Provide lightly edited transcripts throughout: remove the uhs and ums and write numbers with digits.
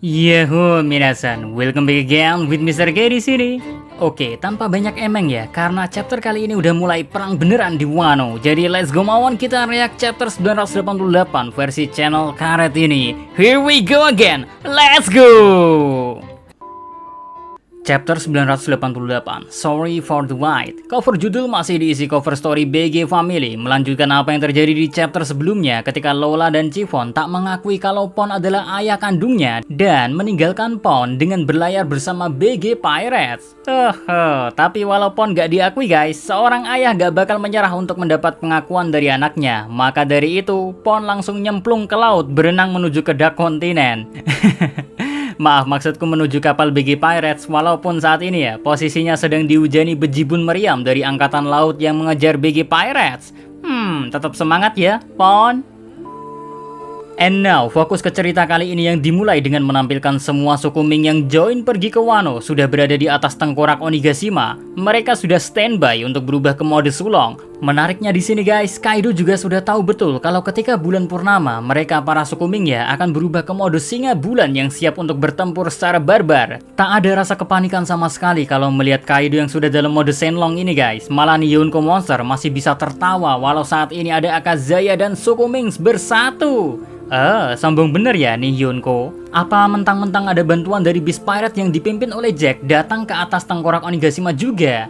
Yahoo minasan, welcome back again with Mr. K di sini. Oke, tanpa banyak emeng ya, karena chapter kali ini udah mulai perang beneran di Wano. Jadi let's go mawon kita react chapter 988 versi channel karet ini. Here we go again, let's go! Chapter 988, Sorry for the Wait. Cover judul masih diisi cover story BG Family, melanjutkan apa yang terjadi di chapter sebelumnya ketika Lola dan Chiffon tak mengakui kalau Pon adalah ayah kandungnya dan meninggalkan Pon dengan berlayar bersama BG Pirates. Tapi walaupun gak diakui guys, seorang ayah gak bakal menyerah untuk mendapat pengakuan dari anaknya. Maka dari itu, Pon langsung nyemplung ke laut berenang menuju ke Dark Continent. Maaf, maksudku menuju kapal BG Pirates, walaupun saat ini ya posisinya sedang dihujani bejibun meriam dari angkatan laut yang mengejar BG Pirates. Tetap semangat ya, Pon. And now, fokus ke cerita kali ini yang dimulai dengan menampilkan semua suku Ming yang join pergi ke Wano sudah berada di atas tengkorak Onigashima. Mereka sudah standby untuk berubah ke mode sulong. Menariknya di sini guys, Kaido juga sudah tahu betul kalau ketika bulan purnama, mereka para suku Ming ya akan berubah ke mode singa bulan yang siap untuk bertempur secara barbar. Tak ada rasa kepanikan sama sekali kalau melihat Kaido yang sudah dalam mode Shenlong ini guys. Malah nih Yonko Monster masih bisa tertawa walau saat ini ada Akazaya dan suku Ming bersatu. Sombong bener ya nih Yonko. Apa mentang-mentang ada bantuan dari Beast Pirate yang dipimpin oleh Jack datang ke atas tengkorak Onigashima juga?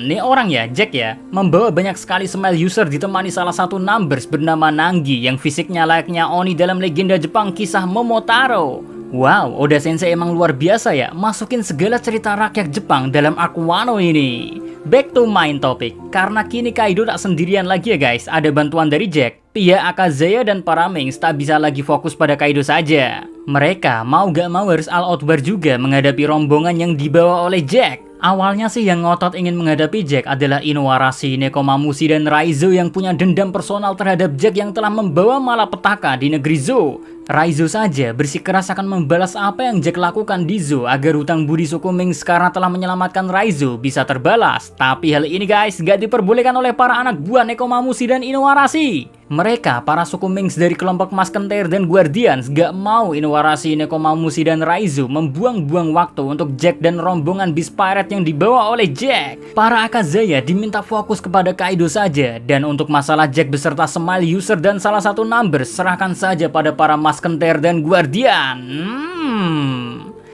Nih orang ya, Jack ya, membawa banyak sekali smile user ditemani salah satu numbers bernama Nanggi yang fisiknya layaknya Oni dalam legenda Jepang kisah Momotaro. Wow, Oda Sensei emang luar biasa ya, masukin segala cerita rakyat Jepang dalam arc Wano ini. Back to main topic, karena kini Kaido tak sendirian lagi ya guys, ada bantuan dari Jack. Pihak Akazaya dan para Mings tak bisa lagi fokus pada Kaido saja. Mereka mau gak mau harus all out bar juga menghadapi rombongan yang dibawa oleh Jack. Awalnya sih yang ngotot ingin menghadapi Jack adalah Inuarashi, Nekomamushi, dan Raizo yang punya dendam personal terhadap Jack yang telah membawa malapetaka di negeri Zou. Raizo saja bersikeras akan membalas apa yang Jack lakukan di Zou agar hutang budi suku Ming sekarang telah menyelamatkan Raizo bisa terbalas. Tapi hal ini guys gak diperbolehkan oleh para anak buah Nekomamushi dan Inuarashi. Mereka, para suku Ming dari kelompok Musketeer dan Guardians gak mau Inuarashi, Nekomamushi, dan Raizo membuang-buang waktu untuk Jack dan rombongan Beast Pirate yang dibawa oleh Jack. Para Akazaya diminta fokus kepada Kaido saja, dan untuk masalah Jack beserta Smile User dan salah satu numbers serahkan saja pada para Musketeer dan Guardian.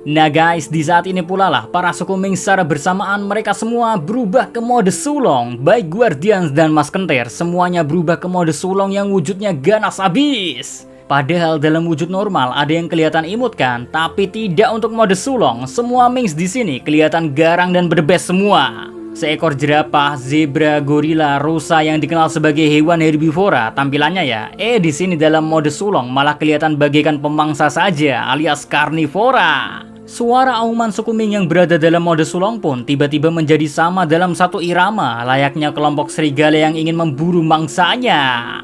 Nah guys, di saat ini pula lah para suku Ming secara bersamaan mereka semua berubah ke mode sulong. Baik Guardians dan Musketeer semuanya berubah ke mode sulong yang wujudnya ganas abis. Padahal dalam wujud normal ada yang kelihatan imut kan, tapi tidak untuk mode sulong. Semua Mings di sini kelihatan garang dan berbes semua. Seekor jerapah, zebra, gorila, rusa yang dikenal sebagai hewan herbivora tampilannya ya. Di sini dalam mode sulong malah kelihatan bagaikan pemangsa saja alias karnivora. Suara auman suku Ming yang berada dalam mode sulong pun tiba-tiba menjadi sama dalam satu irama, layaknya kelompok serigala yang ingin memburu mangsanya.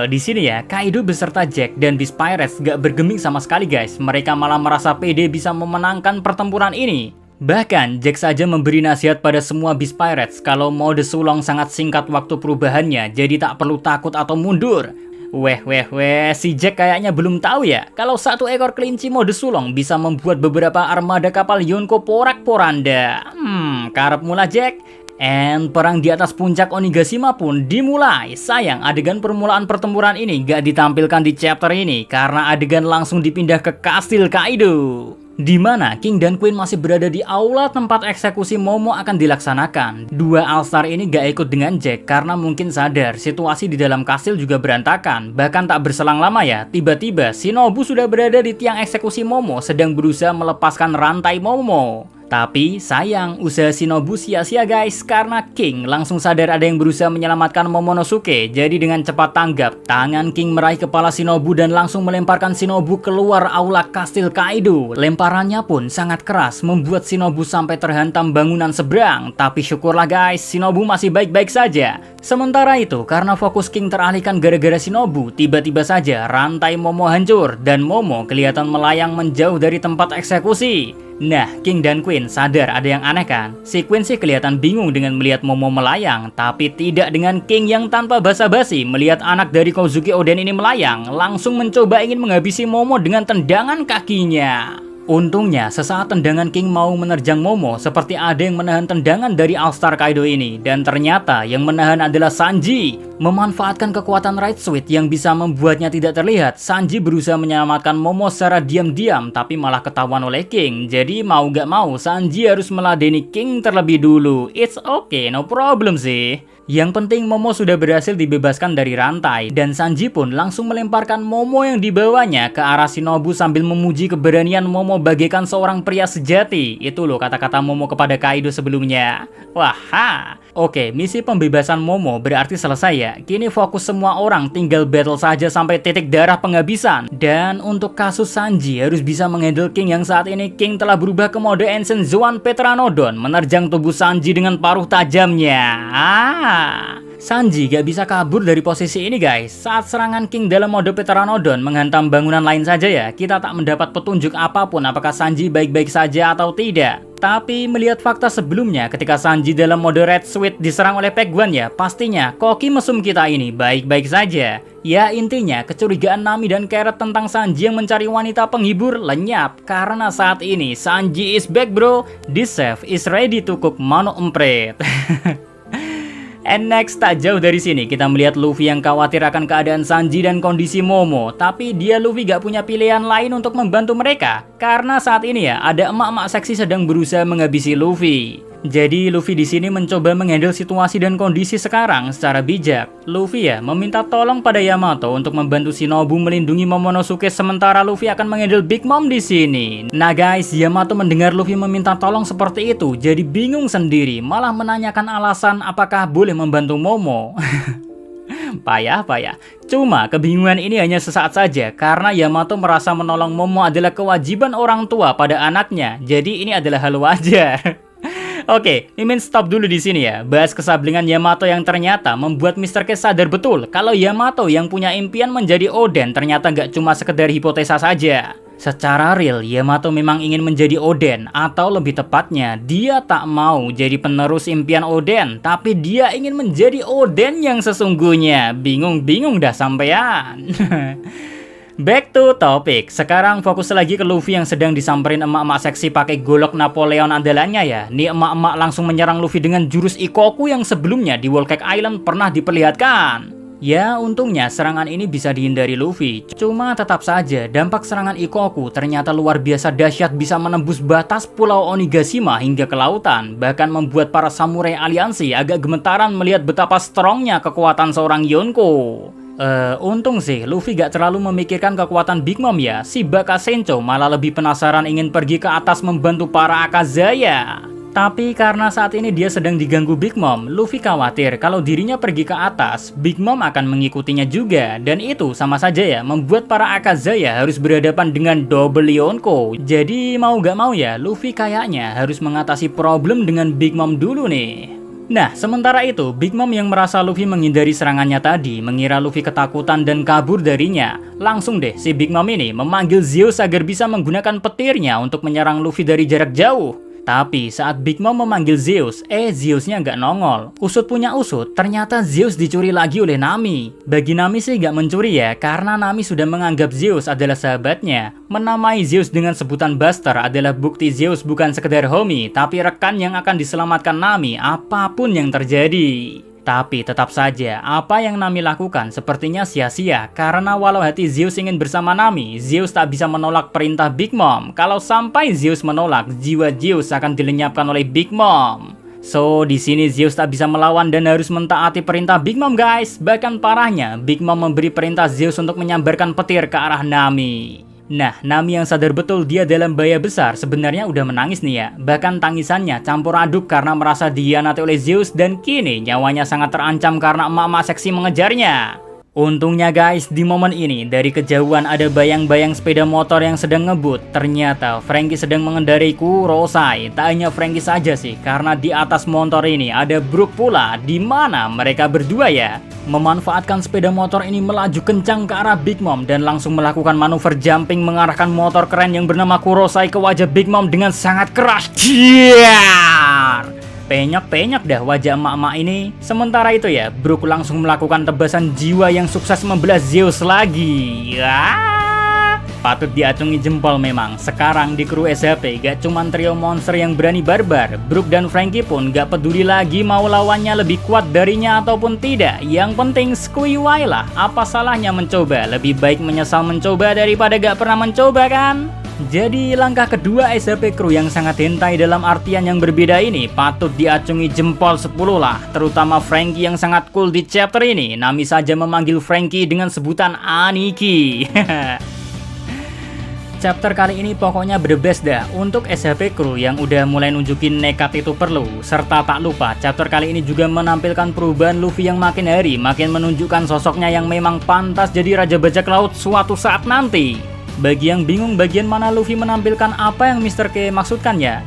Di sini ya, Kaido beserta Jack dan Beast Pirates gak bergeming sama sekali guys. Mereka malah merasa pede bisa memenangkan pertempuran ini. Bahkan Jack saja memberi nasihat pada semua Beast Pirates kalau mode sulong sangat singkat waktu perubahannya, jadi tak perlu takut atau mundur. Si Jack kayaknya belum tahu ya kalau satu ekor kelinci mode sulong bisa membuat beberapa armada kapal Yonko porak-poranda. Karep mula Jack. And perang di atas puncak Onigashima pun dimulai. Sayang adegan permulaan pertempuran ini gak ditampilkan di chapter ini karena adegan langsung dipindah ke kastil Kaido, di mana King dan Queen masih berada di aula tempat eksekusi Momo akan dilaksanakan. Dua All-Star ini gak ikut dengan Jack karena mungkin sadar situasi di dalam kastil juga berantakan. Bahkan tak berselang lama ya, tiba-tiba Shinobu sudah berada di tiang eksekusi Momo sedang berusaha melepaskan rantai Momo. Tapi sayang, usaha Shinobu sia-sia guys, karena King langsung sadar ada yang berusaha menyelamatkan Momonosuke. Jadi dengan cepat tanggap, tangan King meraih kepala Shinobu dan langsung melemparkan Shinobu keluar aula kastil Kaido. Lemparannya pun sangat keras, membuat Shinobu sampai terhantam bangunan seberang. Tapi syukurlah guys, Shinobu masih baik-baik saja. Sementara itu, karena fokus King teralihkan gara-gara Shinobu, tiba-tiba saja rantai Momo hancur dan Momo kelihatan melayang menjauh dari tempat eksekusi. Nah, King dan Queen sadar ada yang aneh kan? Si Queen sih kelihatan bingung dengan melihat Momo melayang, tapi tidak dengan King yang tanpa basa-basi melihat anak dari Kozuki Oden ini melayang, langsung mencoba ingin menghabisi Momo dengan tendangan kakinya. Untungnya, sesaat tendangan King mau menerjang Momo, seperti ada yang menahan tendangan dari All-Star Kaido ini. Dan ternyata yang menahan adalah Sanji. Memanfaatkan kekuatan Right Switch yang bisa membuatnya tidak terlihat, Sanji berusaha menyelamatkan Momo secara diam-diam, tapi malah ketahuan oleh King. Jadi mau gak mau, Sanji harus meladeni King terlebih dulu. It's okay, no problem sih. Yang penting Momo sudah berhasil dibebaskan dari rantai, dan Sanji pun langsung melemparkan Momo yang dibawanya ke arah Shinobu sambil memuji keberanian Momo bagaikan seorang pria sejati. Itu loh kata-kata Momo kepada Kaido sebelumnya. Wah, oke, misi pembebasan Momo berarti selesai ya. Kini fokus semua orang tinggal battle saja sampai titik darah penghabisan. Dan untuk kasus Sanji harus bisa menghandle King yang saat ini King telah berubah ke mode Ancient Zoan Pteranodon, menerjang tubuh Sanji dengan paruh tajamnya. Sanji gak bisa kabur dari posisi ini guys. Saat serangan King dalam mode Pteranodon menghantam bangunan lain saja ya, kita tak mendapat petunjuk apapun apakah Sanji baik-baik saja atau tidak. Tapi melihat fakta sebelumnya ketika Sanji dalam mode Red Switch diserang oleh Paegwan ya, pastinya koki mesum kita ini baik-baik saja. Ya intinya kecurigaan Nami dan Carrot tentang Sanji yang mencari wanita penghibur lenyap. Karena saat ini Sanji is back bro. This chef is ready to cook mano empret. And next, tak jauh dari sini kita melihat Luffy yang khawatir akan keadaan Sanji dan kondisi Momo. Tapi dia Luffy gak punya pilihan lain untuk membantu mereka. Karena saat ini ya ada emak-emak seksi sedang berusaha menghabisi Luffy. Jadi Luffy di sini mencoba menghandle situasi dan kondisi sekarang secara bijak. Luffy ya meminta tolong pada Yamato untuk membantu Shinobu melindungi Momonosuke sementara Luffy akan menghandle Big Mom di sini. Nah guys, Yamato mendengar Luffy meminta tolong seperti itu, jadi bingung sendiri, malah menanyakan alasan apakah boleh membantu Momo. Payah. Cuma kebingungan ini hanya sesaat saja karena Yamato merasa menolong Momo adalah kewajiban orang tua pada anaknya. Jadi ini adalah hal wajar. Oke, Mimin stop dulu di sini ya. Bahas kesablingan Yamato yang ternyata membuat Mr. Case sadar betul kalau Yamato yang punya impian menjadi Oden ternyata nggak cuma sekedar hipotesa saja. Secara real, Yamato memang ingin menjadi Oden, atau lebih tepatnya, dia tak mau jadi penerus impian Oden, tapi dia ingin menjadi Oden yang sesungguhnya. Bingung dah sampean. Back to topic. Sekarang fokus lagi ke Luffy yang sedang disamperin emak-emak seksi pakai golok Napoleon andalannya ya. Nih emak-emak langsung menyerang Luffy dengan jurus Ikoku yang sebelumnya di Whole Cake Island pernah diperlihatkan. Ya, untungnya serangan ini bisa dihindari Luffy. Cuma tetap saja dampak serangan Ikoku ternyata luar biasa dahsyat, bisa menembus batas Pulau Onigashima hingga ke lautan. Bahkan membuat para samurai aliansi agak gemetaran melihat betapa strongnya kekuatan seorang Yonko. Untung sih Luffy gak terlalu memikirkan kekuatan Big Mom ya. Si Baka Sencho malah lebih penasaran ingin pergi ke atas membantu para Akazaya. Tapi karena saat ini dia sedang diganggu Big Mom, Luffy khawatir kalau dirinya pergi ke atas, Big Mom akan mengikutinya juga. Dan itu sama saja ya, membuat para Akazaya harus berhadapan dengan double Yonko. Jadi mau gak mau ya, Luffy kayaknya harus mengatasi problem dengan Big Mom dulu nih. Nah, sementara itu, Big Mom yang merasa Luffy menghindari serangannya tadi, mengira Luffy ketakutan dan kabur darinya. Langsung deh, si Big Mom ini memanggil Zeus agar bisa menggunakan petirnya untuk menyerang Luffy dari jarak jauh. Tapi saat Big Mom memanggil Zeus, Zeusnya nggak nongol. Usut punya usut, ternyata Zeus dicuri lagi oleh Nami. Bagi Nami sih nggak mencuri ya, karena Nami sudah menganggap Zeus adalah sahabatnya. Menamai Zeus dengan sebutan Buster adalah bukti Zeus bukan sekedar homie, tapi rekan yang akan diselamatkan Nami apapun yang terjadi. Tapi tetap saja, apa yang Nami lakukan sepertinya sia-sia, karena walau hati Zeus ingin bersama Nami, Zeus tak bisa menolak perintah Big Mom. Kalau sampai Zeus menolak, jiwa Zeus akan dilenyapkan oleh Big Mom. So, di sini Zeus tak bisa melawan dan harus mentaati perintah Big Mom guys. Bahkan parahnya, Big Mom memberi perintah Zeus untuk menyambarkan petir ke arah Nami. Nah, Nami yang sadar betul dia dalam bahaya besar sebenarnya udah menangis nih ya. Bahkan tangisannya campur aduk karena merasa dihianati oleh Zeus dan kini nyawanya sangat terancam karena emak-emak seksi mengejarnya. Untungnya guys, di momen ini dari kejauhan ada bayang-bayang sepeda motor yang sedang ngebut. Ternyata Franky sedang mengendarai Kurosai. Tak hanya Franky saja sih, karena di atas motor ini ada Brook pula, di mana mereka berdua ya memanfaatkan sepeda motor ini melaju kencang ke arah Big Mom dan langsung melakukan manuver jumping mengarahkan motor keren yang bernama Kurosai ke wajah Big Mom dengan sangat keras. Penyok-penyok dah wajah emak-emak ini. Sementara itu ya, Brook langsung melakukan tebasan jiwa yang sukses membelah Zeus lagi. Patut diacungi jempol memang. Sekarang di kru SHP gak cuman trio monster yang berani barbar, Brook dan Franky pun gak peduli lagi mau lawannya lebih kuat darinya ataupun tidak. Yang penting skuiwai lah. Apa salahnya mencoba? Lebih baik menyesal mencoba daripada gak pernah mencoba kan? Jadi langkah kedua SHP Crew yang sangat hentai dalam artian yang berbeda ini patut diacungi jempol 10 lah. Terutama Franky yang sangat cool di chapter ini. Nami saja memanggil Franky dengan sebutan Aniki. Chapter kali ini pokoknya the best dah untuk SHP Crew yang udah mulai nunjukin nekat itu perlu. Serta tak lupa chapter kali ini juga menampilkan perubahan Luffy yang makin hari makin menunjukkan sosoknya yang memang pantas jadi Raja Bajak Laut suatu saat nanti. Bagi yang bingung bagian mana Luffy menampilkan apa yang Mr. K maksudkan ya,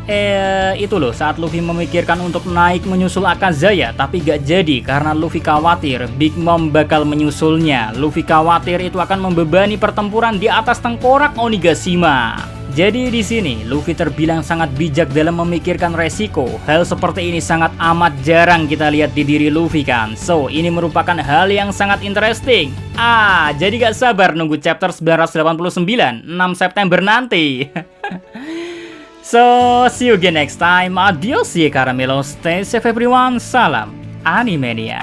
itu loh saat Luffy memikirkan untuk naik menyusul Akazaya tapi gak jadi karena Luffy khawatir Big Mom bakal menyusulnya. Luffy khawatir itu akan membebani pertempuran di atas tengkorak Onigashima. Jadi di sini Luffy terbilang sangat bijak dalam memikirkan resiko. Hal seperti ini sangat amat jarang kita lihat di diri Luffy kan. So ini merupakan hal yang sangat interesting. Jadi gak sabar nunggu chapter 989 6 September nanti. So see you again next time. Adios ya Caramelo. Stay safe everyone. Salam Animania.